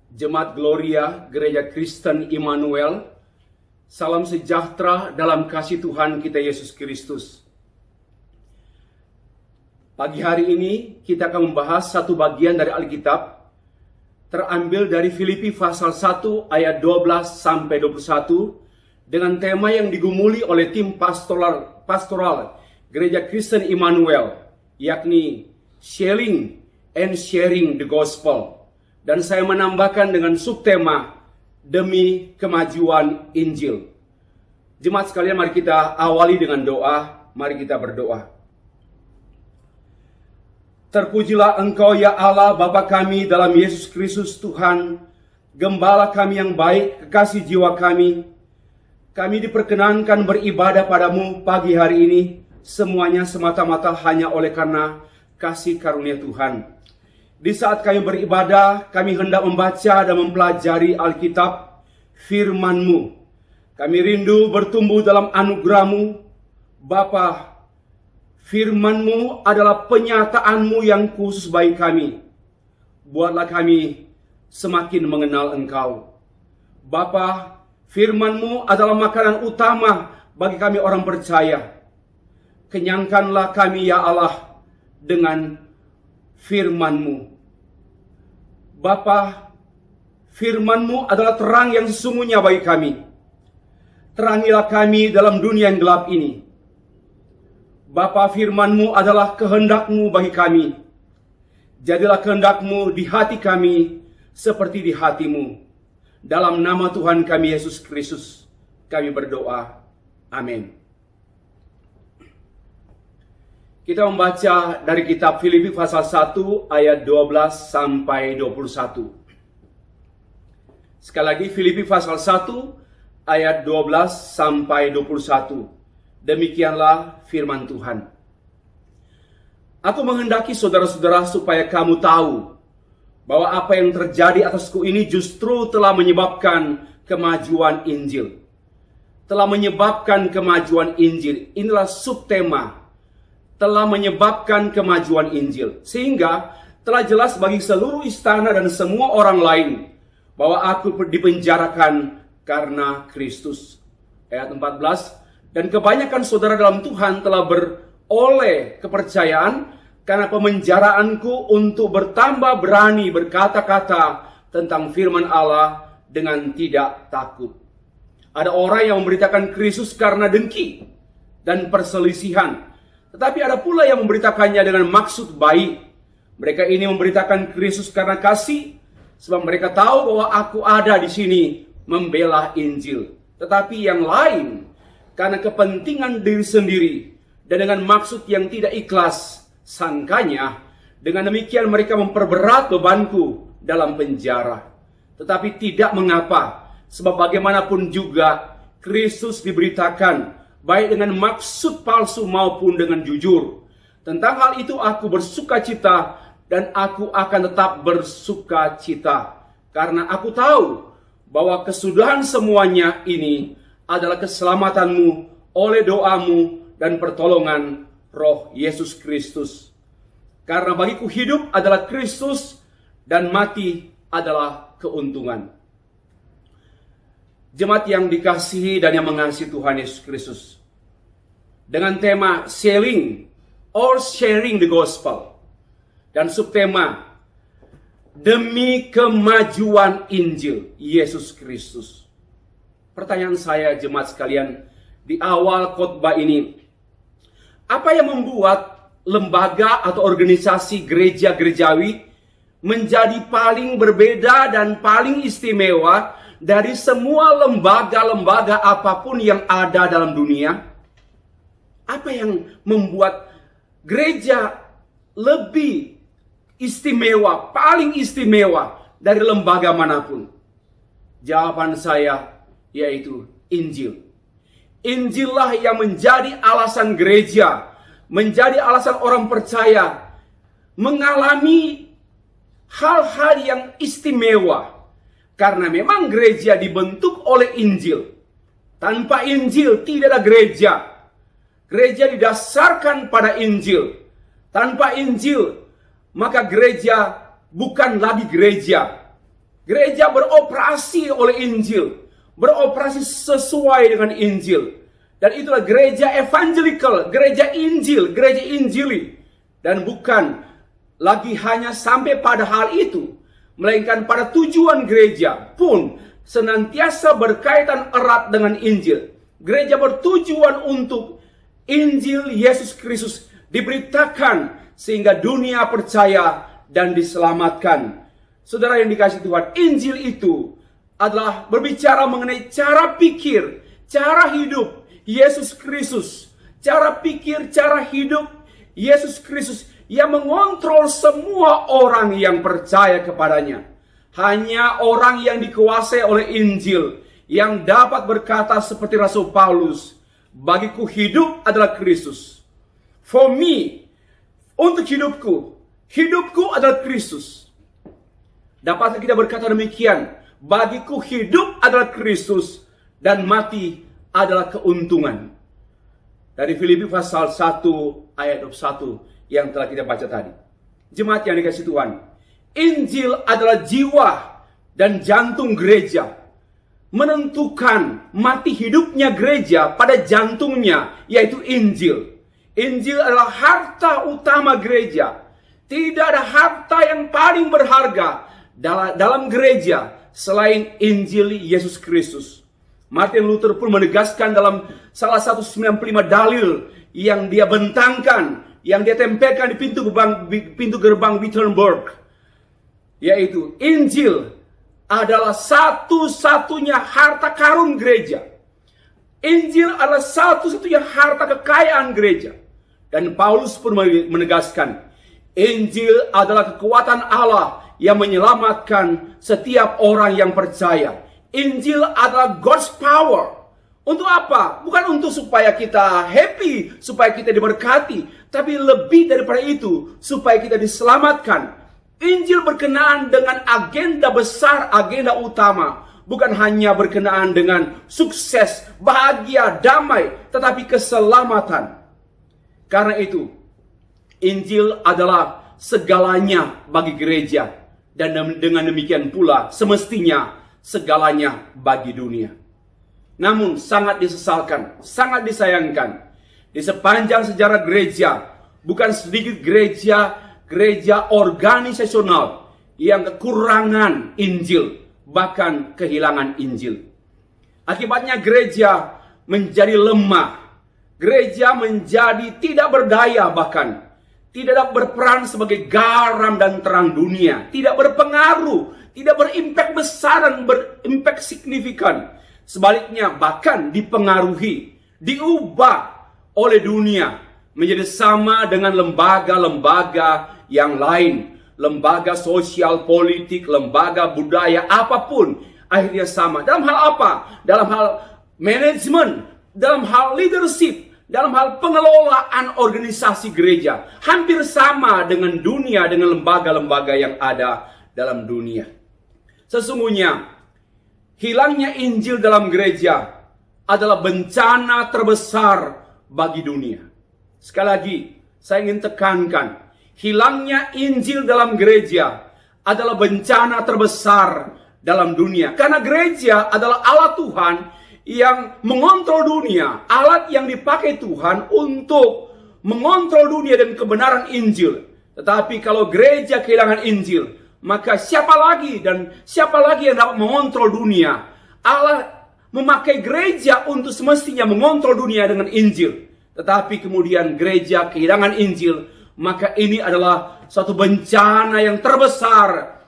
Jemaat Gloria Gereja Kristen Immanuel, salam sejahtera dalam kasih Tuhan kita Yesus Kristus. Pagi hari ini kita akan membahas satu bagian dari Alkitab terambil dari Filipi pasal 1 ayat 12 sampai 21 dengan tema yang digumuli oleh tim pastoral Gereja Kristen Immanuel, yakni sharing and sharing the gospel. Dan saya menambahkan dengan subtema demi kemajuan Injil. Jemaat sekalian, mari kita awali dengan doa. Mari kita berdoa. Terpujilah Engkau ya Allah Bapa kami dalam Yesus Kristus Tuhan, Gembala kami yang baik, kekasih jiwa kami. Kami diperkenankan beribadah padamu pagi hari ini, semuanya semata-mata hanya oleh karena kasih karunia Tuhan. Di saat kami beribadah, kami hendak membaca dan mempelajari Alkitab, firman-Mu. Kami rindu bertumbuh dalam anugerah-Mu. Bapa, firman-Mu adalah penyataan-Mu yang khusus bagi kami. Buatlah kami semakin mengenal Engkau. Bapa, firman-Mu adalah makanan utama bagi kami orang percaya. Kenyangkanlah kami ya Allah dengan firman-Mu. Bapa, firman-Mu adalah terang yang sesungguhnya bagi kami. Terangilah kami dalam dunia yang gelap ini. Bapa, firman-Mu adalah kehendak-Mu bagi kami. Jadilah kehendak-Mu di hati kami seperti di hati-Mu. Dalam nama Tuhan kami Yesus Kristus, kami berdoa. Amin. Kita membaca dari kitab Filipi pasal 1 ayat 12 sampai 21. Sekali lagi Filipi pasal 1 ayat 12 sampai 21. Demikianlah firman Tuhan. Aku menghendaki saudara-saudara supaya kamu tahu bahwa apa yang terjadi atasku ini justru telah menyebabkan kemajuan Injil. Telah menyebabkan kemajuan Injil. Inilah subtema. Telah menyebabkan kemajuan Injil. Sehingga telah jelas bagi seluruh istana dan semua orang lain bahwa aku dipenjarakan karena Kristus. Ayat 14. Dan kebanyakan saudara dalam Tuhan telah beroleh kepercayaan karena pemenjaraanku untuk bertambah berani berkata-kata tentang firman Allah dengan tidak takut. Ada orang yang memberitakan Kristus karena dengki dan perselisihan. Tetapi ada pula yang memberitakannya dengan maksud baik. Mereka ini memberitakan Kristus karena kasih, sebab mereka tahu bahwa aku ada di sini membela Injil. Tetapi yang lain, karena kepentingan diri sendiri, dan dengan maksud yang tidak ikhlas, sangkanya, dengan demikian mereka memperberat bebanku dalam penjara. Tetapi tidak mengapa, sebab bagaimanapun juga, Kristus diberitakan, baik dengan maksud palsu maupun dengan jujur. Tentang hal itu aku bersuka cita dan aku akan tetap bersuka cita. Karena aku tahu bahwa kesudahan semuanya ini adalah keselamatanmu oleh doamu dan pertolongan Roh Yesus Kristus. Karena bagiku hidup adalah Kristus dan mati adalah keuntungan. Jemaat yang dikasihi dan yang mengasihi Tuhan Yesus Kristus, dengan tema selling or sharing the gospel dan subtema demi kemajuan Injil Yesus Kristus. Pertanyaan saya jemaat sekalian di awal khotbah ini, apa yang membuat lembaga atau organisasi gereja-gerejawi menjadi paling berbeda dan paling istimewa dari semua lembaga-lembaga apapun yang ada dalam dunia? Apa yang membuat gereja lebih istimewa, paling istimewa dari lembaga manapun? Jawaban saya yaitu Injil. Injillah yang menjadi alasan gereja, menjadi alasan orang percaya mengalami hal-hal yang istimewa. Karena memang gereja dibentuk oleh Injil. Tanpa Injil tidak ada gereja. Gereja didasarkan pada Injil. Tanpa Injil, maka gereja bukan lagi gereja. Gereja beroperasi oleh Injil, beroperasi sesuai dengan Injil. Dan itulah gereja evangelical, gereja Injil, gereja Injili. Dan bukan lagi hanya sampai pada hal itu, melainkan pada tujuan gereja pun senantiasa berkaitan erat dengan Injil. Gereja bertujuan untuk Injil Yesus Kristus diberitakan sehingga dunia percaya dan diselamatkan. Saudara yang dikasihi Tuhan, Injil itu adalah berbicara mengenai cara pikir, cara hidup Yesus Kristus. Cara pikir, cara hidup Yesus Kristus yang mengontrol semua orang yang percaya kepadanya. Hanya orang yang dikuasai oleh Injil yang dapat berkata seperti Rasul Paulus, bagiku hidup adalah Kristus. For me, untuk hidupku adalah Kristus. Dapatkah kita berkata demikian? Bagiku hidup adalah Kristus dan mati adalah keuntungan. Dari Filipi pasal 1 ayat 21 yang telah kita baca tadi. Jemaat yang dikasihi Tuhan, Injil adalah jiwa dan jantung gereja. Menentukan mati hidupnya gereja pada jantungnya, yaitu Injil. Injil adalah harta utama gereja. Tidak ada harta yang paling berharga dalam gereja selain Injil Yesus Kristus. Martin Luther pun menegaskan dalam salah satu 95 dalil yang dia bentangkan, yang dia tempelkan di pintu gerbang Wittenberg, yaitu Injil adalah satu-satunya harta karun gereja. Injil adalah satu-satunya harta kekayaan gereja. Dan Paulus pun menegaskan, Injil adalah kekuatan Allah yang menyelamatkan setiap orang yang percaya. Injil adalah God's power. Untuk apa? Bukan untuk supaya kita happy, supaya kita diberkati, tapi lebih daripada itu, supaya kita diselamatkan. Injil berkenaan dengan agenda besar, agenda utama. Bukan hanya berkenaan dengan sukses, bahagia, damai, tetapi keselamatan. Karena itu, Injil adalah segalanya bagi gereja. Dan dengan demikian pula, semestinya segalanya bagi dunia. Namun sangat disesalkan, sangat disayangkan, di sepanjang sejarah gereja, bukan sedikit gereja organisasional yang kekurangan Injil, bahkan kehilangan Injil. Akibatnya gereja menjadi lemah, gereja menjadi tidak berdaya, bahkan tidak dapat berperan sebagai garam dan terang dunia, tidak berpengaruh, tidak berimpak besar dan berimpak signifikan. Sebaliknya bahkan dipengaruhi, diubah oleh dunia menjadi sama dengan lembaga-lembaga yang lain. Lembaga sosial, politik, lembaga budaya, apapun akhirnya sama. Dalam hal apa? Dalam hal manajemen, dalam hal leadership, dalam hal pengelolaan organisasi gereja. Hampir sama dengan dunia, dengan lembaga-lembaga yang ada dalam dunia. Sesungguhnya, hilangnya Injil dalam gereja adalah bencana terbesar bagi dunia. Sekali lagi, saya ingin tekankan, hilangnya Injil dalam gereja adalah bencana terbesar dalam dunia. Karena gereja adalah alat Tuhan yang mengontrol dunia, alat yang dipakai Tuhan untuk mengontrol dunia dan kebenaran Injil. Tetapi kalau gereja kehilangan Injil, maka siapa lagi yang dapat mengontrol dunia? Allah memakai gereja untuk semestinya mengontrol dunia dengan Injil. Tetapi kemudian gereja kehilangan Injil, maka ini adalah suatu bencana yang terbesar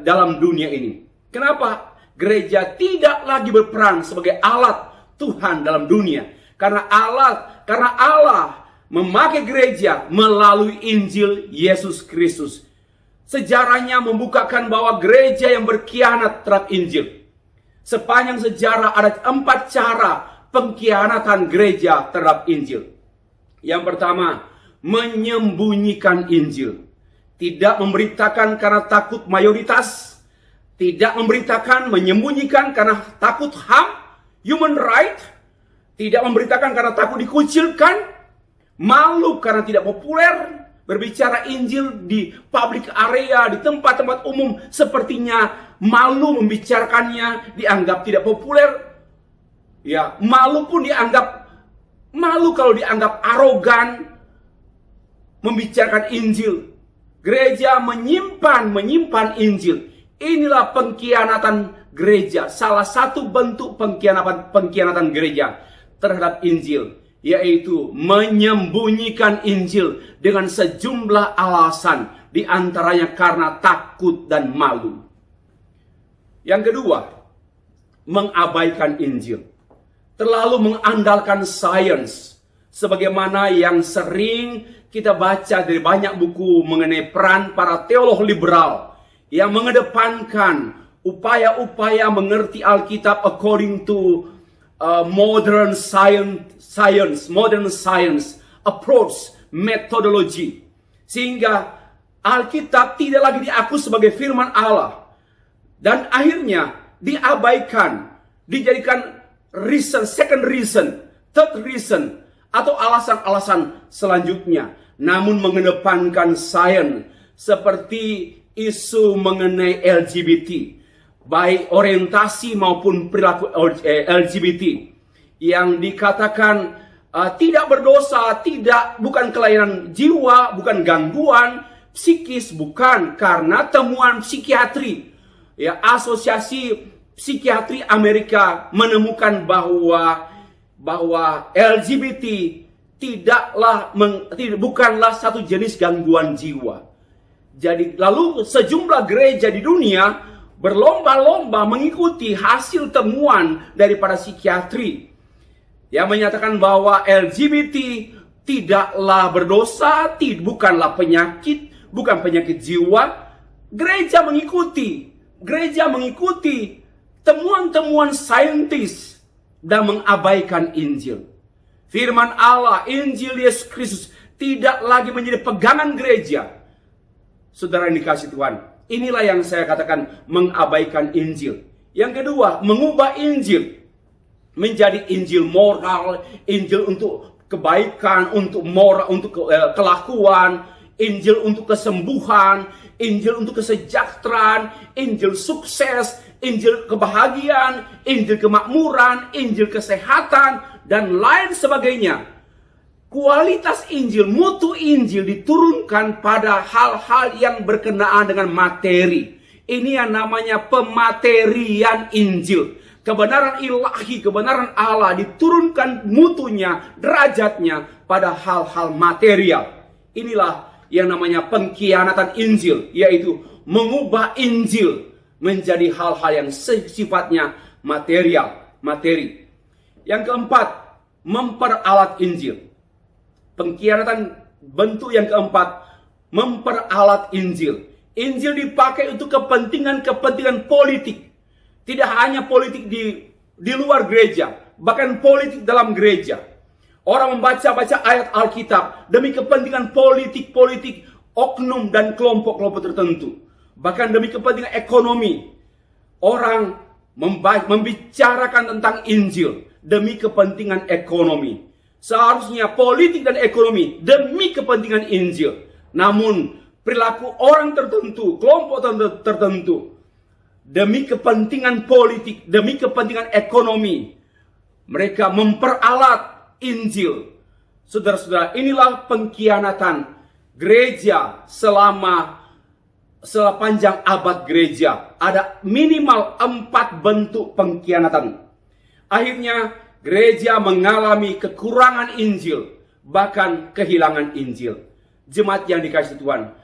dalam dunia ini. Kenapa? Gereja tidak lagi berperan sebagai alat Tuhan dalam dunia. Karena Allah memakai gereja melalui Injil Yesus Kristus. Sejarahnya membukakan bahwa gereja yang berkhianat terhadap Injil. Sepanjang sejarah ada 4 cara pengkhianatan gereja terhadap Injil. Yang pertama, menyembunyikan Injil. Tidak memberitakan karena takut mayoritas. Tidak memberitakan, menyembunyikan karena takut HAM, human right. Tidak memberitakan karena takut dikucilkan. Malu karena tidak populer. Berbicara Injil di public area, di tempat-tempat umum, sepertinya malu membicarakannya, dianggap tidak populer. Ya, malu kalau dianggap arogan membicarakan Injil. Gereja menyimpan Injil. Inilah pengkhianatan gereja. Salah satu bentuk pengkhianatan gereja terhadap Injil, yaitu menyembunyikan Injil dengan sejumlah alasan, di antaranya karena takut dan malu. Yang kedua, mengabaikan Injil. Terlalu mengandalkan sains, sebagaimana yang sering kita baca dari banyak buku mengenai peran para teolog liberal yang mengedepankan upaya-upaya mengerti Alkitab according to modern science approach, methodology, sehingga Alkitab tidak lagi diakui sebagai firman Allah, dan akhirnya diabaikan, dijadikan second reason, third reason, atau alasan-alasan selanjutnya, namun mengedepankan sains seperti isu mengenai LGBT, baik orientasi maupun perilaku LGBT yang dikatakan tidak berdosa, bukan kelainan jiwa, bukan gangguan psikis, bukan, karena temuan psikiatri. Ya, Asosiasi Psikiatri Amerika menemukan bahwa LGBT bukanlah satu jenis gangguan jiwa. Jadi lalu sejumlah gereja di dunia berlomba-lomba mengikuti hasil temuan daripada psikiatri yang menyatakan bahwa LGBT tidaklah berdosa, bukanlah penyakit, bukan penyakit jiwa. Gereja mengikuti temuan-temuan saintis dan mengabaikan Injil. Firman Allah, Injil Yesus Kristus tidak lagi menjadi pegangan gereja. Saudara yang dikasihi Tuhan, inilah yang saya katakan mengabaikan Injil. Yang kedua, mengubah Injil menjadi Injil moral, Injil untuk kebaikan, untuk moral, untuk kelakuan, Injil untuk kesembuhan, Injil untuk kesejahteraan, Injil sukses, Injil kebahagiaan, Injil kemakmuran, Injil kesehatan, dan lain sebagainya. Kualitas Injil, mutu Injil diturunkan pada hal-hal yang berkenaan dengan materi. Ini yang namanya pematerian Injil. Kebenaran ilahi, kebenaran Allah diturunkan mutunya, derajatnya pada hal-hal material. Inilah yang namanya pengkhianatan Injil, yaitu mengubah Injil menjadi hal-hal yang sifatnya materi. Yang keempat, memperalat Injil. Pengkhianatan bentuk yang keempat, memperalat Injil. Injil dipakai untuk kepentingan politik. Tidak hanya politik di luar gereja, bahkan politik dalam gereja. Orang membaca-baca ayat Alkitab demi kepentingan politik oknum dan kelompok-kelompok tertentu. Bahkan demi kepentingan ekonomi. Orang membicarakan tentang Injil demi kepentingan ekonomi. Seharusnya politik dan ekonomi demi kepentingan Injil. Namun perilaku orang tertentu, kelompok tertentu, demi kepentingan politik, demi kepentingan ekonomi, mereka memperalat Injil. Saudara-saudara, inilah pengkhianatan gereja sepanjang abad gereja. Ada minimal 4 bentuk pengkhianatan. Akhirnya gereja mengalami kekurangan Injil, bahkan kehilangan Injil. Jemaat yang dikasihi Tuhan,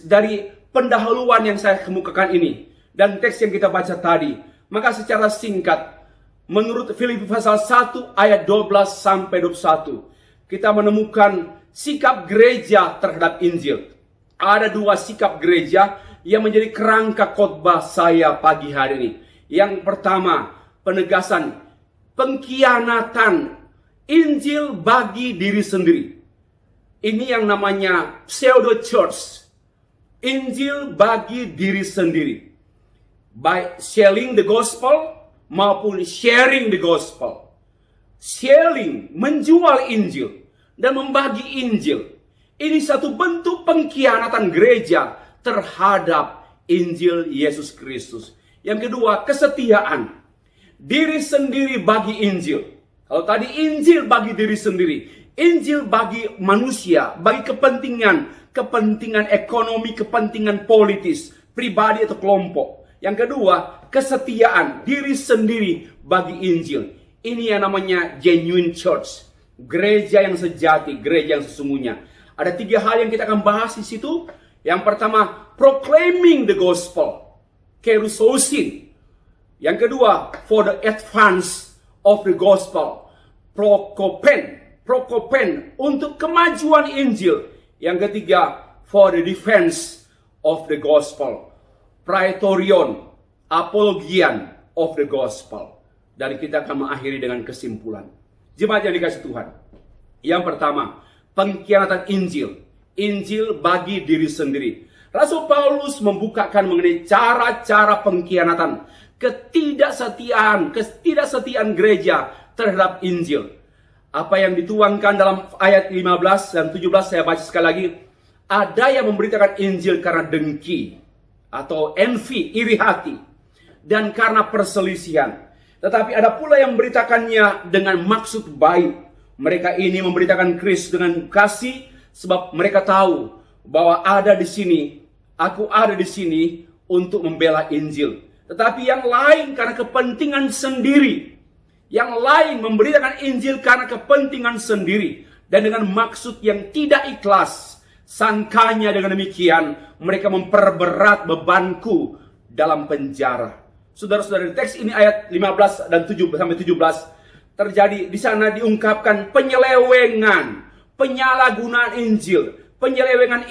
dari pendahuluan yang saya kemukakan ini dan teks yang kita baca tadi, maka secara singkat, menurut Filipi pasal 1 ayat 12 sampai 21, kita menemukan sikap gereja terhadap Injil. Ada 2 sikap gereja yang menjadi kerangka khotbah saya pagi hari ini. Yang pertama, penegasan pengkhianatan Injil bagi diri sendiri. Ini yang namanya pseudo church. Injil bagi diri sendiri. By selling the gospel maupun sharing the gospel. Selling, menjual Injil dan membagi Injil. Ini satu bentuk pengkhianatan gereja terhadap Injil Yesus Kristus. Yang kedua, kesetiaan. Diri sendiri bagi Injil. Kalau tadi Injil bagi diri sendiri, Injil bagi manusia, bagi kepentingan ekonomi, kepentingan politis, pribadi atau kelompok. Yang kedua, kesetiaan diri sendiri bagi Injil. Ini yang namanya genuine church, gereja yang sejati, gereja yang sesungguhnya. Ada 3 hal yang kita akan bahas di situ. Yang pertama, proclaiming the gospel, kerusosin. Yang kedua, for the advance of the gospel, prokopen untuk kemajuan Injil. Yang ketiga, for the defense of the gospel, praetorion, apologian of the gospel. Dan kita akan mengakhiri dengan kesimpulan. Jemaat yang dikasihi Tuhan. Yang pertama, pengkhianatan Injil. Injil bagi diri sendiri. Rasul Paulus membukakan mengenai cara-cara pengkhianatan, ketidaksetiaan gereja terhadap Injil. Apa yang dituangkan dalam ayat 15 dan 17 saya baca sekali lagi. Ada yang memberitakan Injil karena dengki atau envy, iri hati, dan karena perselisihan. Tetapi ada pula yang memberitakannya dengan maksud baik. Mereka ini memberitakan Kristus dengan kasih sebab mereka tahu bahwa aku ada di sini untuk membela Injil. Tetapi yang lain karena kepentingan sendiri. Yang lain memberitakan Injil karena kepentingan sendiri. Dan dengan maksud yang tidak ikhlas. Sangkanya dengan demikian mereka memperberat bebanku dalam penjara. Saudara-saudara, di teks ini ayat 15 dan 7-17 terjadi di sana diungkapkan penyelewengan, penyalahgunaan Injil, penyalahgunaan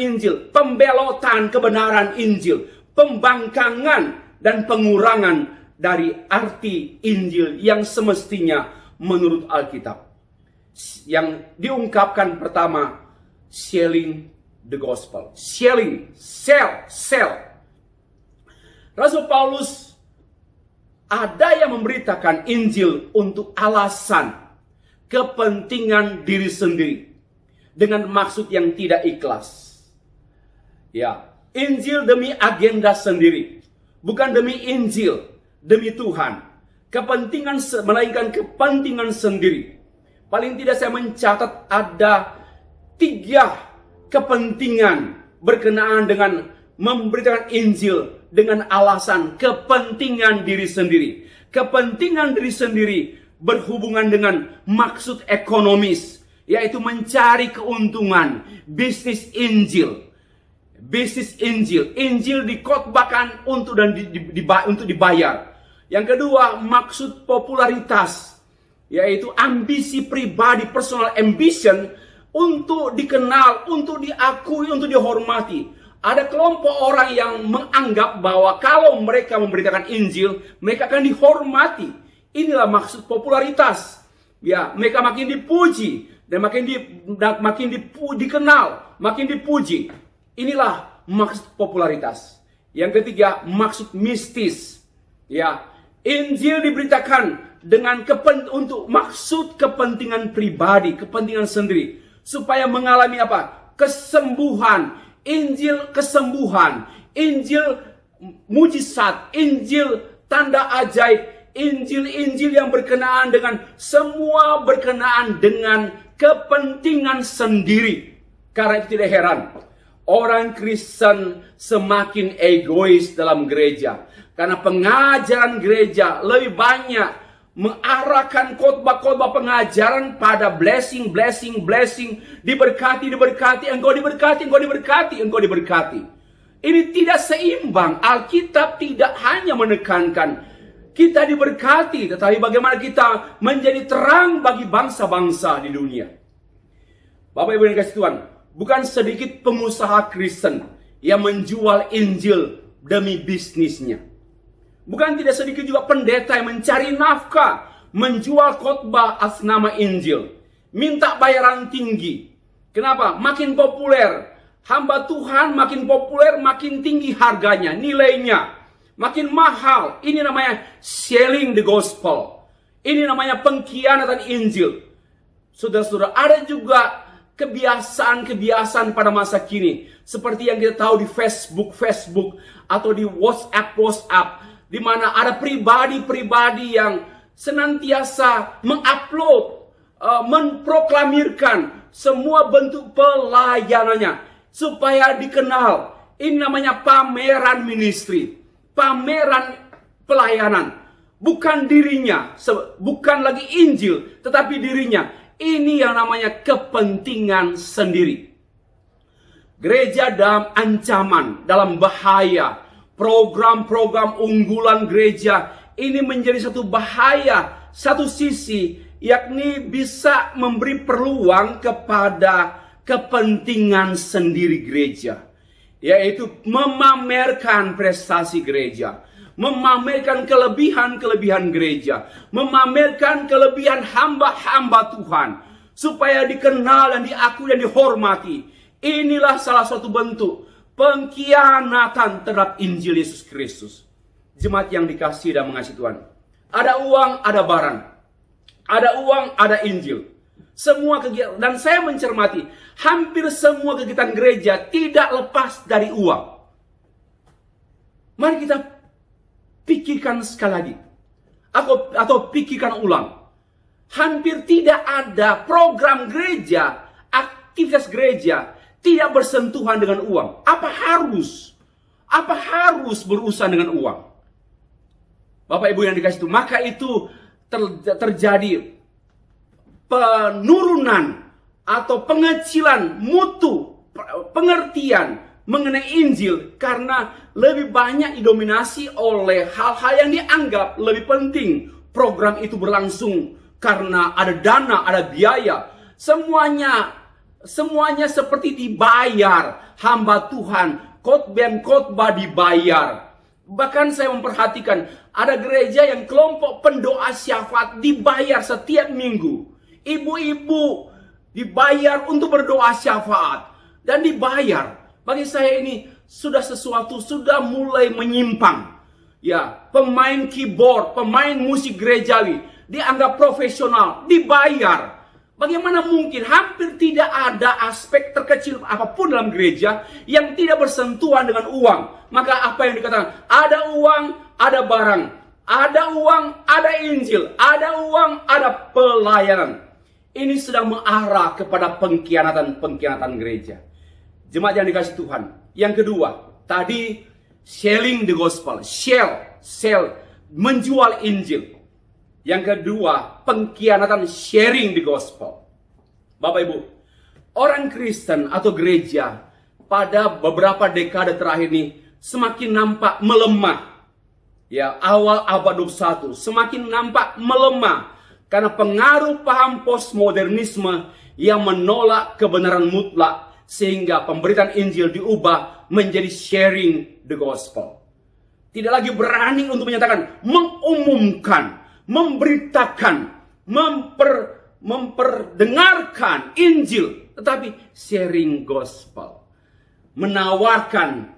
Injil, pembelotan kebenaran Injil, pembangkangan dan pengurangan dari arti Injil yang semestinya menurut Alkitab. Yang diungkapkan pertama, selling the gospel. Sell. Rasul Paulus ada yang memberitakan Injil untuk alasan kepentingan diri sendiri dengan maksud yang tidak ikhlas. Ya, Injil demi agenda sendiri, bukan demi Injil, demi Tuhan. Melainkan kepentingan sendiri. Paling tidak saya mencatat ada 3 kepentingan berkenaan dengan memberitakan Injil dengan alasan kepentingan diri sendiri. Kepentingan diri sendiri berhubungan dengan maksud ekonomis, yaitu mencari keuntungan, bisnis Injil. Injil dikhotbahkan untuk dibayar. Yang kedua, maksud popularitas, yaitu ambisi pribadi, personal ambition, untuk dikenal, untuk diakui, untuk dihormati. Ada kelompok orang yang menganggap bahwa kalau mereka memberitakan Injil, mereka akan dihormati. Inilah maksud popularitas. Ya, mereka makin dipuji dan makin dikenal, makin dipuji. Inilah maksud popularitas. Yang ketiga, maksud mistis. Ya, Injil diberitakan dengan untuk maksud kepentingan pribadi, kepentingan sendiri, supaya mengalami apa? Kesembuhan. Injil kesembuhan, Injil mujizat, Injil tanda ajaib, Injil yang berkenaan dengan semua berkenaan dengan kepentingan sendiri. Karena itu tidak heran orang Kristen semakin egois dalam gereja. Karena pengajaran gereja lebih banyak mengarahkan khotbah-khotbah pengajaran pada blessing. Diberkati, engkau diberkati. Ini tidak seimbang. Alkitab tidak hanya menekankan kita diberkati, tetapi bagaimana kita menjadi terang bagi bangsa-bangsa di dunia. Bapak Ibu yang dikasihi Tuhan, bukan sedikit pengusaha Kristen yang menjual Injil demi bisnisnya. Bukan tidak sedikit juga pendeta yang mencari nafkah, menjual khotbah atas nama Injil, minta bayaran tinggi. Kenapa? Makin populer, hamba Tuhan makin populer, makin tinggi harganya, nilainya, makin mahal. Ini namanya selling the gospel. Ini namanya pengkhianatan Injil. Saudara-saudara, ada juga kebiasaan-kebiasaan pada masa kini. Seperti yang kita tahu di Facebook atau di WhatsApp, di mana ada pribadi-pribadi yang senantiasa mengupload, memproklamirkan semua bentuk pelayanannya supaya dikenal. Ini namanya pameran ministry, pameran pelayanan. Bukan dirinya, bukan lagi Injil, tetapi dirinya. Ini yang namanya kepentingan sendiri. Gereja dalam ancaman, dalam bahaya. Program-program unggulan gereja ini menjadi satu bahaya. Satu sisi, yakni bisa memberi peluang kepada kepentingan sendiri gereja. Yaitu memamerkan prestasi gereja. Memamerkan kelebihan-kelebihan gereja. Memamerkan kelebihan hamba-hamba Tuhan. Supaya dikenal dan diakui dan dihormati. Inilah salah satu bentuk pengkhianatan terhadap Injil Yesus Kristus. Jemaat yang dikasihi dan mengasihi Tuhan. Ada uang, ada barang. Ada uang, ada Injil. Semua kegiatan, dan saya mencermati, hampir semua kegiatan gereja tidak lepas dari uang. Mari kita pikirkan sekali lagi. Atau pikirkan ulang. Hampir tidak ada program gereja, aktivitas gereja, tidak bersentuhan dengan uang. Apa harus berurusan dengan uang? Bapak Ibu yang dikasihi Tuhan, maka itu terjadi penurunan atau pengecilan mutu pengertian mengenai Injil karena lebih banyak didominasi oleh hal-hal yang dianggap lebih penting. Program itu berlangsung karena ada dana, ada biaya. Semuanya seperti dibayar. Hamba Tuhan, khotbah dibayar. Bahkan saya memperhatikan ada gereja yang kelompok pendoa syafaat dibayar setiap minggu. Ibu-ibu dibayar untuk berdoa syafaat dan dibayar. Bagi saya ini sudah mulai menyimpang. Ya, pemain keyboard, pemain musik gerejawi dianggap profesional, dibayar. Bagaimana mungkin hampir tidak ada aspek terkecil apapun dalam gereja yang tidak bersentuhan dengan uang. Maka apa yang dikatakan? Ada uang, ada barang. Ada uang, ada Injil. Ada uang, ada pelayanan. Ini sedang mengarah kepada pengkhianatan gereja. Jemaat yang dikasihi Tuhan. Yang kedua, tadi selling the gospel. Sell, menjual Injil. Yang kedua, pengkhianatan sharing the gospel. Bapak Ibu, orang Kristen atau gereja pada beberapa dekade terakhir ini semakin nampak melemah. Ya, awal abad 21 semakin nampak melemah karena pengaruh paham postmodernisme yang menolak kebenaran mutlak sehingga pemberitaan Injil diubah menjadi sharing the gospel. Tidak lagi berani untuk menyatakan, mengumumkan, memberitakan, memperdengarkan Injil, tetapi sharing gospel, menawarkan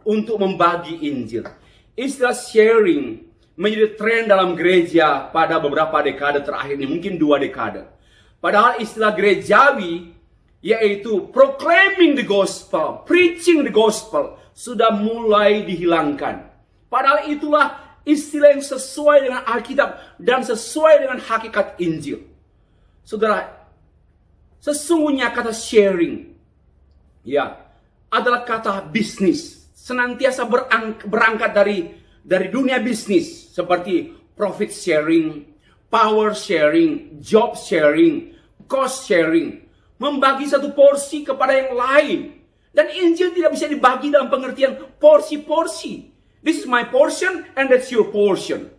untuk membagi Injil. Istilah sharing menjadi tren dalam gereja pada beberapa dekade terakhir ini, mungkin 2 dekade. Padahal istilah gerejawi yaitu proclaiming the gospel, preaching the gospel sudah mulai dihilangkan. Padahal itulah istilah yang sesuai dengan Alkitab dan sesuai dengan hakikat Injil. Saudara, sesungguhnya kata sharing ya adalah kata bisnis. Senantiasa berangkat dari dunia bisnis seperti profit sharing, power sharing, job sharing, cost sharing. Membagi satu porsi kepada yang lain. Dan Injil tidak bisa dibagi dalam pengertian porsi-porsi. This is my portion and that's your portion.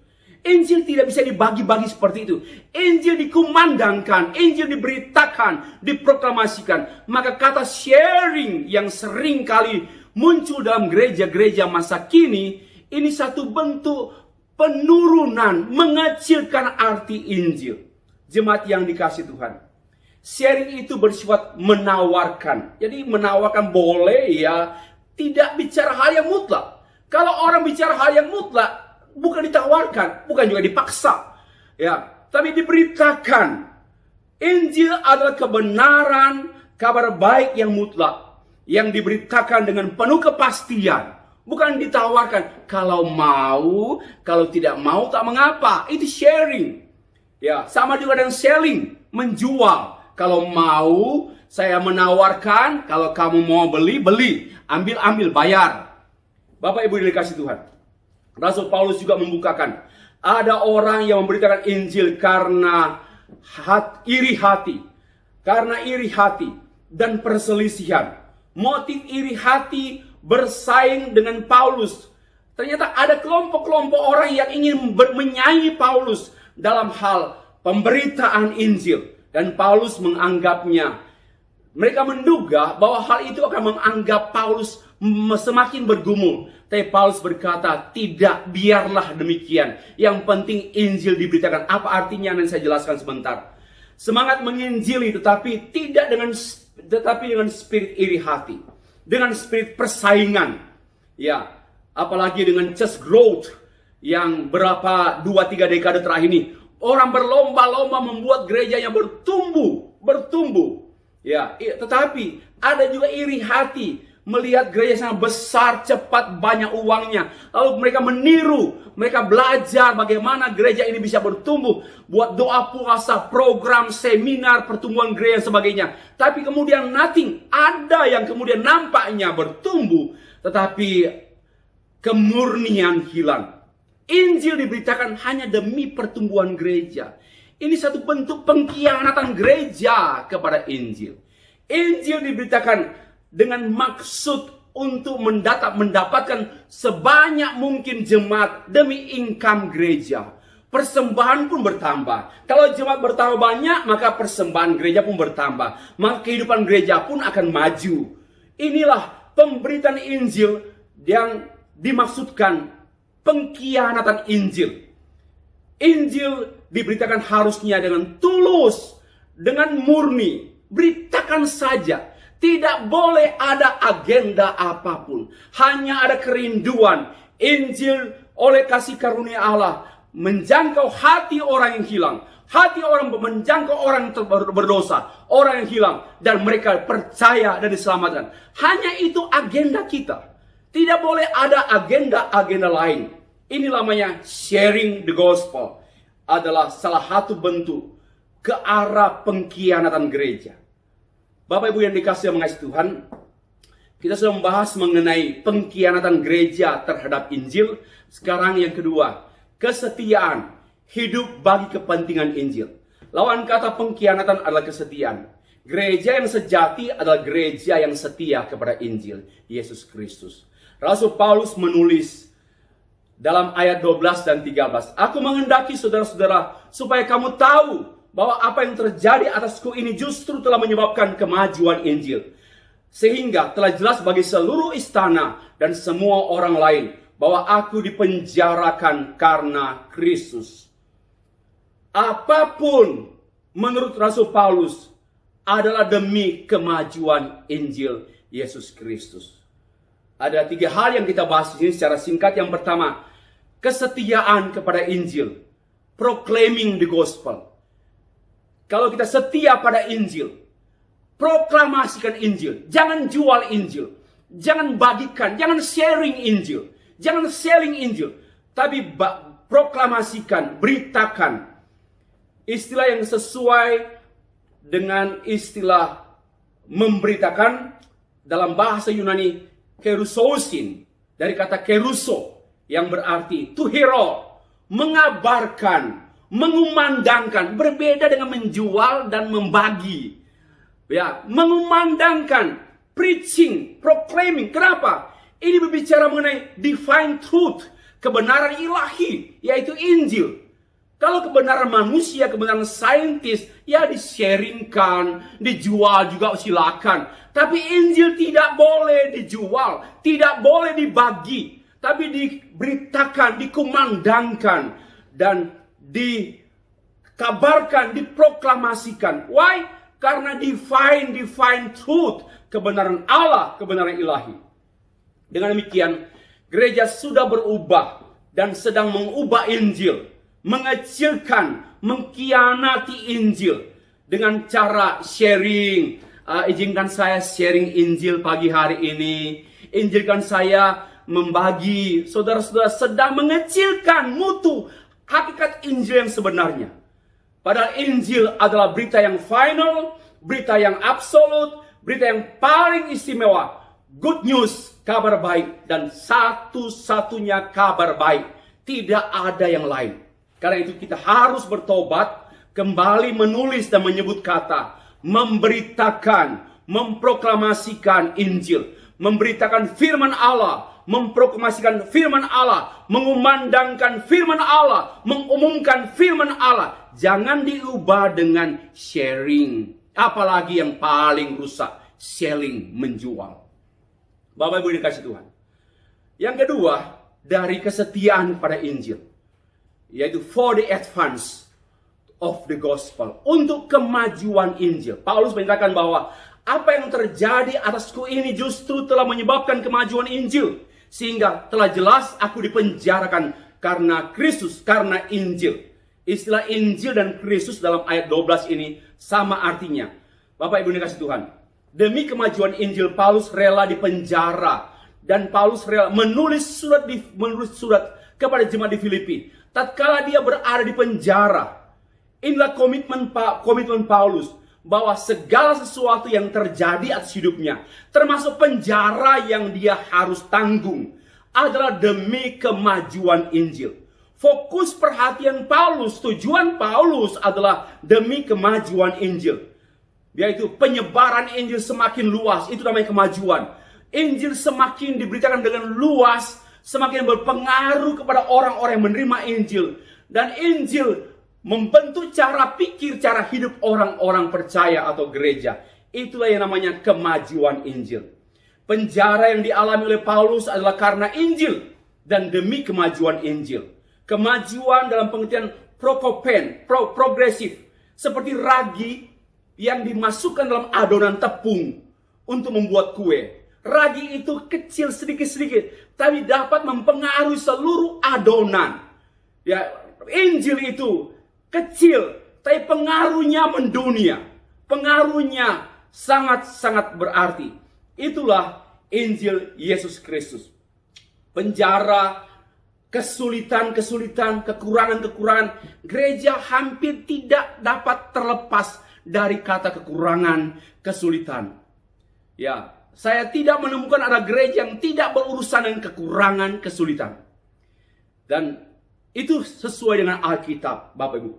Injil tidak bisa dibagi-bagi seperti itu. Injil dikumandangkan, Injil diberitakan, diproklamasikan. Maka kata sharing yang sering kali muncul dalam gereja-gereja masa kini, ini satu bentuk penurunan, mengecilkan arti Injil. Jemaat yang dikasihi Tuhan. Sharing itu bersifat menawarkan. Jadi menawarkan boleh ya, tidak bicara hal yang mutlak. Kalau orang bicara hal yang mutlak, bukan ditawarkan, bukan juga dipaksa. Ya, tapi diberitakan. Injil adalah kebenaran kabar baik yang mutlak, yang diberitakan dengan penuh kepastian. Bukan ditawarkan, kalau mau, kalau tidak mau tak mengapa. Itu sharing. Ya, sama juga dengan selling, menjual. Kalau mau, saya menawarkan, kalau kamu mau beli, beli. Ambil, bayar. Bapak Ibu dikasih Tuhan. Rasul Paulus juga membukakan, ada orang yang memberitakan Injil karena iri hati. Karena iri hati dan perselisihan. Motif iri hati bersaing dengan Paulus. Ternyata ada kelompok-kelompok orang yang ingin menyaingi Paulus dalam hal pemberitaan Injil. Dan Paulus menganggapnya, mereka menduga bahwa hal itu akan menganggap Paulus semakin bergumul. Tapi Paulus berkata, tidak, biarlah demikian. Yang penting Injil diberitakan. Apa artinya? Nanti saya jelaskan sebentar. Semangat menginjili tetapi dengan spirit iri hati. Dengan spirit persaingan. Ya, apalagi dengan church growth yang berapa 2-3 dekade terakhir ini, orang berlomba-lomba membuat gerejanya bertumbuh. Ya, tetapi ada juga iri hati melihat gereja sangat besar, cepat, banyak uangnya. Lalu mereka meniru, mereka belajar bagaimana gereja ini bisa bertumbuh, buat doa puasa, program, seminar, pertumbuhan gereja dan sebagainya. Tapi kemudian nothing, ada yang kemudian nampaknya bertumbuh, tetapi kemurnian hilang. Injil diberitakan hanya demi pertumbuhan gereja. Ini satu bentuk pengkhianatan gereja kepada Injil. Injil diberitakan dengan maksud untuk mendapatkan sebanyak mungkin jemaat demi income gereja. Persembahan pun bertambah. Kalau jemaat bertambah banyak, maka persembahan gereja pun bertambah. Maka kehidupan gereja pun akan maju. Inilah pemberitaan Injil yang dimaksudkan pengkhianatan Injil. Injil diberitakan harusnya dengan tulus, dengan murni. Beritakan saja. Tidak boleh ada agenda apapun. Hanya ada kerinduan. Injil oleh kasih karunia Allah menjangkau hati orang yang hilang. Hati orang menjangkau orang yang berdosa. Orang yang hilang. Dan mereka percaya dan diselamatkan. Hanya itu agenda kita. Tidak boleh ada agenda-agenda lain. Ini namanya sharing the gospel. Adalah salah satu bentuk ke arah pengkhianatan gereja. Bapak Ibu yang dikasihi mengasihi Tuhan, kita sudah membahas mengenai pengkhianatan gereja terhadap Injil. Sekarang yang kedua, kesetiaan, hidup bagi kepentingan Injil. Lawan kata pengkhianatan adalah kesetiaan. Gereja yang sejati adalah gereja yang setia kepada Injil Yesus Kristus. Rasul Paulus menulis dalam ayat 12 dan 13, aku menghendaki saudara-saudara supaya kamu tahu bahwa apa yang terjadi atasku ini justru telah menyebabkan kemajuan Injil. Sehingga telah jelas bagi seluruh istana dan semua orang lain bahwa aku dipenjarakan karena Kristus. Apapun menurut Rasul Paulus adalah demi kemajuan Injil Yesus Kristus. Ada 3 hal yang kita bahas di sini secara singkat. Yang pertama, kesetiaan kepada Injil. Proclaiming the gospel. Kalau kita setia pada Injil, proklamasikan Injil. Jangan jual Injil. Jangan bagikan, jangan sharing Injil. Jangan selling Injil. Tapi proklamasikan, beritakan. Istilah yang sesuai dengan istilah memberitakan dalam bahasa Yunani, kerusosin. Dari kata keruso, yang berarti to hero, mengabarkan, mengumandangkan, berbeda dengan menjual dan membagi. Ya, mengumandangkan, preaching, proclaiming. Kenapa? Ini berbicara mengenai divine truth, kebenaran ilahi, yaitu Injil. Kalau kebenaran manusia, kebenaran saintis, ya di-sharingkan, dijual juga silakan. Tapi Injil tidak boleh dijual, tidak boleh dibagi, tapi diberitakan, dikumandangkan, dan dikabarkan, diproklamasikan. Why? Karena divine truth, kebenaran Allah, kebenaran ilahi. Dengan demikian, gereja sudah berubah dan sedang mengubah Injil, mengecilkan, mengkhianati Injil dengan cara sharing, izinkan saya sharing Injil pagi hari ini. Izinkan saya membagi saudara-saudara sedang mengecilkan mutu hakikat Injil yang sebenarnya. Padahal Injil adalah berita yang final, berita yang absolut, berita yang paling istimewa. Good news, kabar baik, dan satu-satunya kabar baik. Tidak ada yang lain. Karena itu kita harus bertobat, kembali menulis dan menyebut kata, memberitakan, memproklamasikan Injil, memberitakan firman Allah, memproklamasikan firman Allah, mengumandangkan firman Allah, mengumumkan firman Allah. Jangan diubah dengan sharing. Apalagi yang paling rusak, selling, menjual. Bapak Ibu dikasih Tuhan. Yang kedua, dari kesetiaan pada Injil. Yaitu for the advance of the gospel. Untuk kemajuan Injil. Paulus menyatakan bahwa apa yang terjadi atasku ini justru telah menyebabkan kemajuan Injil. Sehingga telah jelas aku dipenjarakan karena Kristus, karena Injil. Istilah Injil dan Kristus dalam ayat 12 ini sama artinya. Bapak Ibu dikasih Tuhan. Demi kemajuan Injil, Paulus rela dipenjara. Dan Paulus rela menulis surat kepada jemaat di Filipi. Tatkala dia berada di penjara. Inilah komitmen Paulus. Bahwa segala sesuatu yang terjadi atas hidupnya, termasuk penjara yang dia harus tanggung, adalah demi kemajuan Injil. Fokus perhatian Paulus, tujuan Paulus adalah demi kemajuan Injil. Yaitu penyebaran Injil semakin luas, itu namanya kemajuan. Injil semakin diberitakan dengan luas, semakin berpengaruh kepada orang-orang yang menerima Injil. Dan Injil membentuk cara pikir, cara hidup orang-orang percaya atau gereja. Itulah yang namanya kemajuan Injil. Penjara yang dialami oleh Paulus adalah karena Injil dan demi kemajuan Injil. Kemajuan dalam pengertian progresif. Seperti ragi yang dimasukkan dalam adonan tepung untuk membuat kue. Ragi itu kecil sedikit-sedikit, tapi dapat mempengaruhi seluruh adonan. Ya, Injil itu kecil, tapi pengaruhnya mendunia. Pengaruhnya sangat-sangat berarti. Itulah Injil Yesus Kristus. Penjara, kesulitan-kesulitan, kekurangan-kekurangan. Gereja hampir tidak dapat terlepas dari kata kekurangan, kesulitan. Ya, saya tidak menemukan ada gereja yang tidak berurusan dengan kekurangan, kesulitan. Dan itu sesuai dengan Alkitab, Bapak Ibu.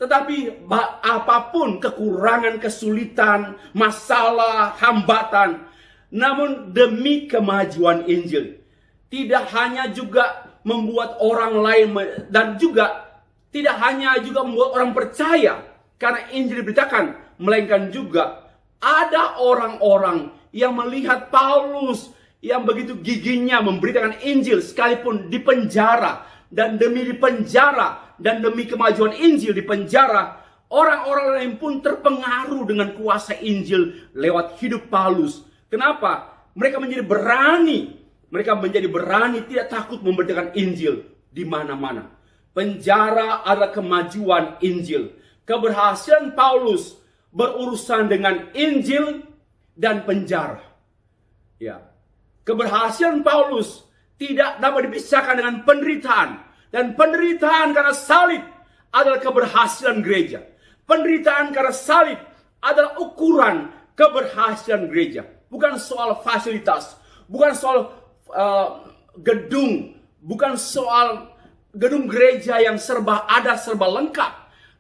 Tetapi apapun kekurangan, kesulitan, masalah, hambatan, namun demi kemajuan Injil. Tidak hanya juga membuat orang lain, dan juga tidak hanya juga membuat orang percaya karena Injil diberitakan, melainkan juga ada orang-orang yang melihat Paulus yang begitu giginya memberitakan Injil sekalipun di penjara. Dan demi di penjara, dan demi kemajuan Injil di penjara, orang-orang lain pun terpengaruh dengan kuasa Injil lewat hidup Paulus. Kenapa? Mereka menjadi berani. Mereka menjadi berani, tidak takut memberitakan Injil di mana-mana. Penjara adalah kemajuan Injil. Keberhasilan Paulus berurusan dengan Injil dan penjara. Ya. Keberhasilan Paulus tidak dapat dipisahkan dengan penderitaan. Dan penderitaan karena salib adalah keberhasilan gereja. Penderitaan karena salib adalah ukuran keberhasilan gereja. Bukan soal fasilitas. Bukan soal gedung. Bukan soal gedung gereja yang serba ada, serba lengkap.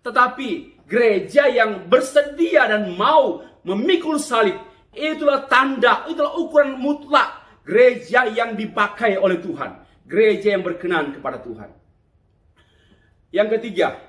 Tetapi gereja yang bersedia dan mau memikul salib. Itulah tanda, itulah ukuran mutlak. Gereja yang dipakai oleh Tuhan. Gereja yang berkenan kepada Tuhan. Yang ketiga,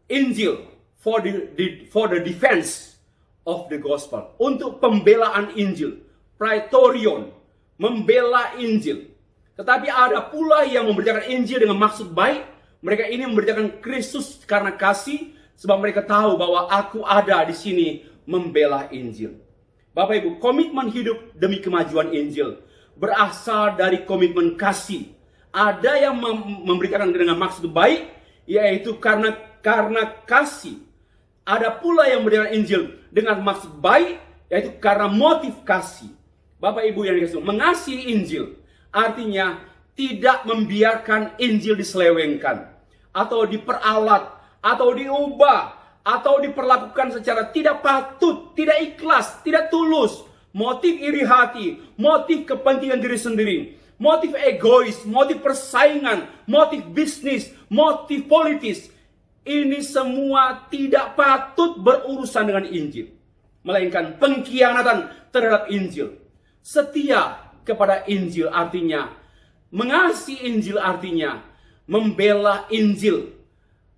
Injil for the defense of the gospel. Untuk pembelaan Injil. Praetorion, membela Injil. Tetapi ada pula yang memberitakan Injil dengan maksud baik. Mereka ini memberitakan Kristus karena kasih. Sebab mereka tahu bahwa aku ada di sini membela Injil. Bapak Ibu, komitmen hidup demi kemajuan Injil berasal dari komitmen kasih. Ada yang memberitakan dengan maksud baik, yaitu karena kasih. Ada pula yang memberitakan Injil dengan maksud baik, Yaitu karena motif kasih. Bapak Ibu yang dikasihi, mengasihi Injil artinya tidak membiarkan Injil diselewengkan, atau diperalat, atau diubah, atau diperlakukan secara tidak patut, tidak ikhlas, tidak tulus. Motif iri hati, motif kepentingan diri sendiri, motif egois, motif persaingan, motif bisnis, motif politis. Ini semua tidak patut berurusan dengan Injil, melainkan pengkhianatan terhadap Injil. Setia kepada Injil artinya mengasihi Injil, artinya membela Injil.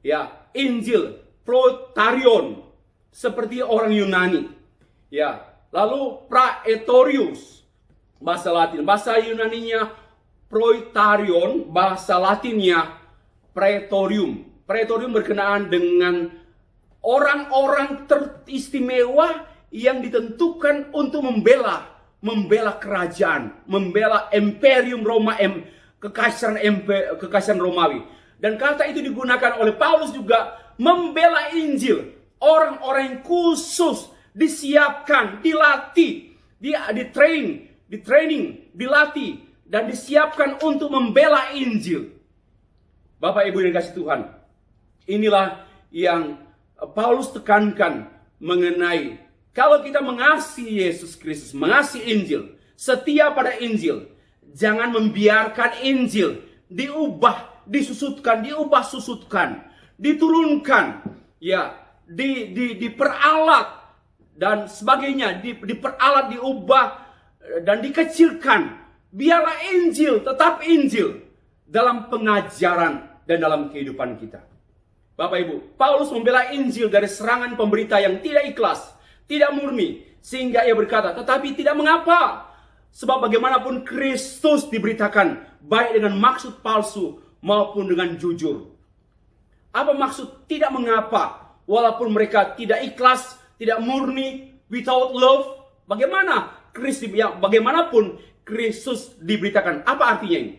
Ya, Injil protarion seperti orang Yunani. Ya, lalu praetorius bahasa Latin, bahasa Yunaninya proitarion, bahasa Latinnya praetorium. Praetorium berkenaan dengan orang-orang teristimewa yang ditentukan untuk membela kerajaan, membela Imperium Roma, kekaisaran Romawi. Dan kata itu digunakan oleh Paulus juga membela Injil. Orang-orang yang khusus disiapkan, dilatih, dilatih dan disiapkan untuk membela Injil. Bapak Ibu yang dikasihi Tuhan, inilah yang Paulus tekankan mengenai kalau kita mengasihi Yesus Kristus, mengasihi Injil, setia pada Injil, jangan membiarkan Injil diubah, disusutkan, diturunkan, ya, diperalat dan sebagainya, diperalat, diubah dan dikecilkan. Biarlah Injil tetap Injil dalam pengajaran dan dalam kehidupan kita. Bapak Ibu, Paulus membela Injil dari serangan pemberita yang tidak ikhlas, tidak murni, sehingga ia berkata, tetapi tidak mengapa, sebab bagaimanapun Kristus diberitakan, baik dengan maksud palsu maupun dengan jujur. Apa maksud tidak mengapa? Walaupun mereka tidak ikhlas, tidak murni, without love, bagaimanapun Kristus diberitakan. Apa artinya ini?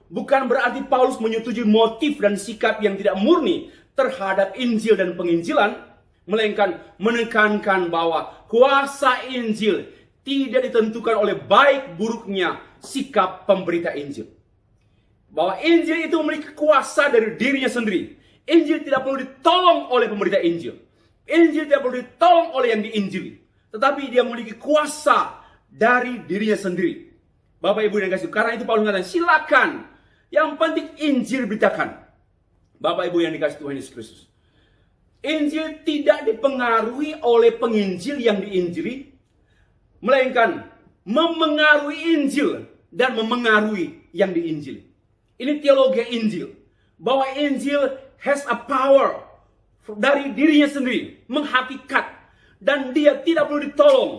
Bukan berarti Paulus menyetujui motif dan sikap yang tidak murni terhadap Injil dan penginjilan, melainkan menekankan bahwa kuasa Injil tidak ditentukan oleh baik buruknya sikap pemberita Injil. Bahwa Injil itu memiliki kuasa dari dirinya sendiri. Injil tidak perlu ditolong oleh pemberita Injil. Injil tidak perlu ditolong oleh yang diinjili. Tetapi dia memiliki kuasa dari dirinya sendiri. Bapak Ibu yang kasih, karena itu Paulus mengatakan, silakan. Yang penting Injil beritakan. Bapak Ibu yang dikasih Tuhan Yesus Kristus, Injil tidak dipengaruhi oleh penginjil yang diinjili, melainkan memengaruhi Injil dan memengaruhi yang diinjili. Ini teologi Injil, bahwa Injil has a power dari dirinya sendiri, menghakikat, dan dia tidak perlu ditolong,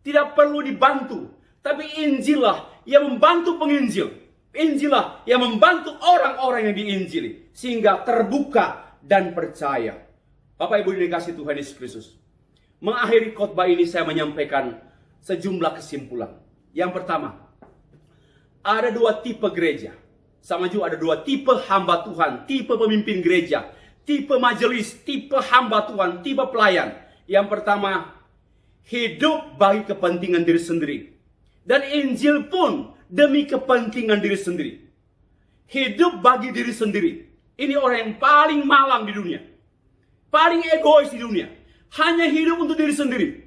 tidak perlu dibantu, tapi Injillah yang membantu penginjil. Injillah yang membantu orang-orang yang diinjili sehingga terbuka dan percaya. Bapak Ibu yang dikasihi Tuhan Yesus Kristus, mengakhiri khotbah ini saya menyampaikan sejumlah kesimpulan. Yang pertama, ada dua tipe gereja. Sama juga ada dua tipe hamba Tuhan, tipe pemimpin gereja, tipe majelis, tipe hamba Tuhan, tipe pelayan. Yang pertama, hidup bagi kepentingan diri sendiri. Dan Injil pun demi kepentingan diri sendiri. Hidup bagi diri sendiri. Ini orang yang paling malang di dunia. Paling egois di dunia. Hanya hidup untuk diri sendiri.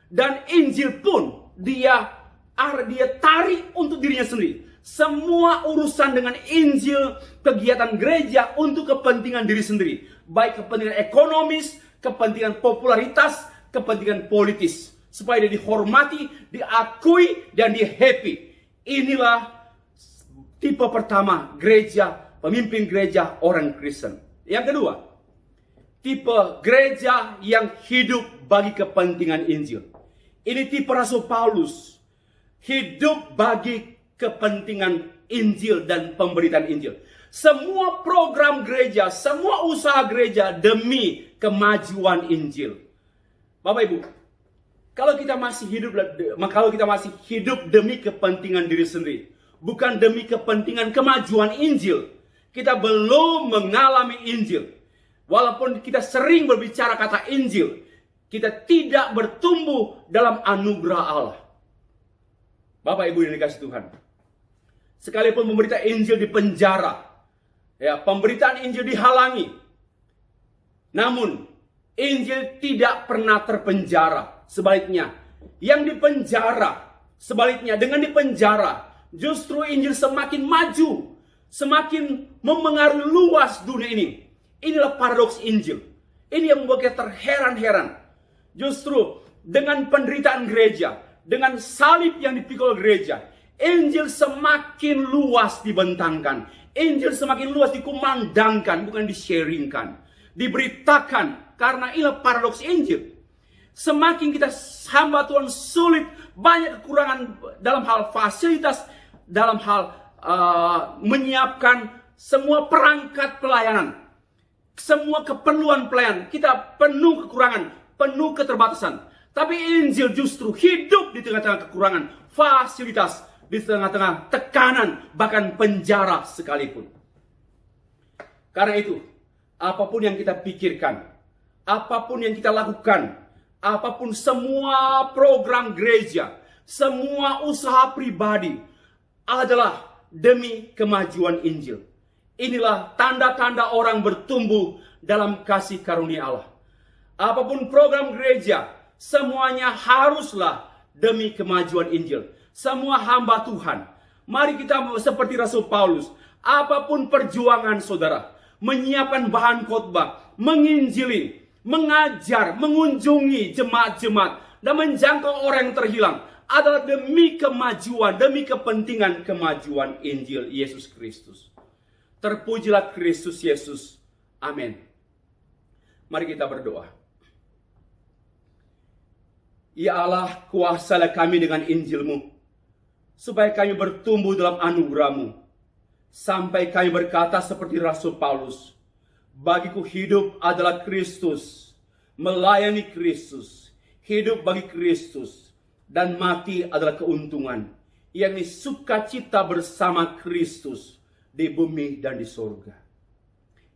Dan Injil pun dia tarik untuk dirinya sendiri. Semua urusan dengan Injil, kegiatan gereja untuk kepentingan diri sendiri. Baik kepentingan ekonomis, kepentingan popularitas, kepentingan politis. Supaya dia dihormati, diakui, dan dia happy. Inilah tipe pertama gereja, pemimpin gereja orang Kristen. Yang kedua, tipe gereja yang hidup bagi kepentingan Injil. Ini tipe Rasul Paulus. Hidup bagi kepentingan Injil dan pemberitaan Injil. Semua program gereja, semua usaha gereja demi kemajuan Injil. Bapak Ibu, kalau kita masih hidup demi kepentingan diri sendiri, bukan demi kepentingan kemajuan Injil, kita belum mengalami Injil. Walaupun kita sering berbicara kata Injil, kita tidak bertumbuh dalam anugerah Allah. Bapak Ibu yang dikasihi Tuhan, sekalipun pemberita Injil di penjara, ya, pemberitaan Injil dihalangi, namun Injil tidak pernah terpenjara. Sebaliknya, yang dipenjara, sebaliknya dengan dipenjara, justru Injil semakin maju, semakin memengaruhi luas dunia ini. Inilah paradoks Injil. Ini yang membuat kita terheran-heran. Justru dengan penderitaan gereja, dengan salib yang dipikul gereja, Injil semakin luas dibentangkan. Injil semakin luas dikumandangkan, bukan di-sharingkan. Diberitakan, karena inilah paradoks Injil. Semakin kita hamba Tuhan sulit, banyak kekurangan dalam hal fasilitas, dalam hal menyiapkan semua perangkat pelayanan, semua keperluan pelayanan. Kita penuh kekurangan, penuh keterbatasan. Tapi Injil justru hidup di tengah-tengah kekurangan fasilitas, di tengah-tengah tekanan, bahkan penjara sekalipun. Karena itu, apapun yang kita pikirkan, apapun yang kita lakukan, apapun semua program gereja, semua usaha pribadi adalah demi kemajuan Injil. Inilah tanda-tanda orang bertumbuh dalam kasih karunia Allah. Apapun program gereja, semuanya haruslah demi kemajuan Injil. Semua hamba Tuhan, mari kita seperti Rasul Paulus. Apapun perjuangan saudara, menyiapkan bahan khotbah, menginjili, mengajar, mengunjungi jemaat-jemaat, dan menjangkau orang yang terhilang, adalah demi kemajuan, demi kepentingan kemajuan Injil Yesus Kristus. Terpujilah Kristus Yesus. Amin. Mari kita berdoa. Ya Allah, kuasalah kami dengan Injil-Mu, supaya kami bertumbuh dalam anugerah-Mu, sampai kami berkata seperti Rasul Paulus, bagiku hidup adalah Kristus, melayani Kristus, hidup bagi Kristus, dan mati adalah keuntungan, yakni sukacita bersama Kristus di bumi dan di surga.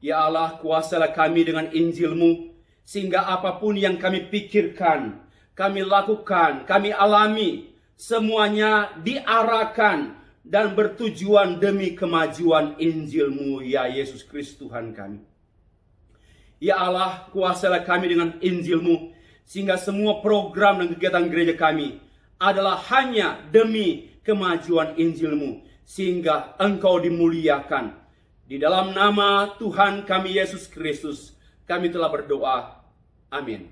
Ya Allah, kuasalah kami dengan Injil-Mu, sehingga apapun yang kami pikirkan, kami lakukan, kami alami, semuanya diarahkan dan bertujuan demi kemajuan Injil-Mu, ya Yesus Kristus Tuhan kami. Ya Allah, kuasalah kami dengan Injil-Mu, sehingga semua program dan kegiatan gereja kami adalah hanya demi kemajuan Injil-Mu, sehingga Engkau dimuliakan. Di dalam nama Tuhan kami Yesus Kristus, kami telah berdoa. Amin.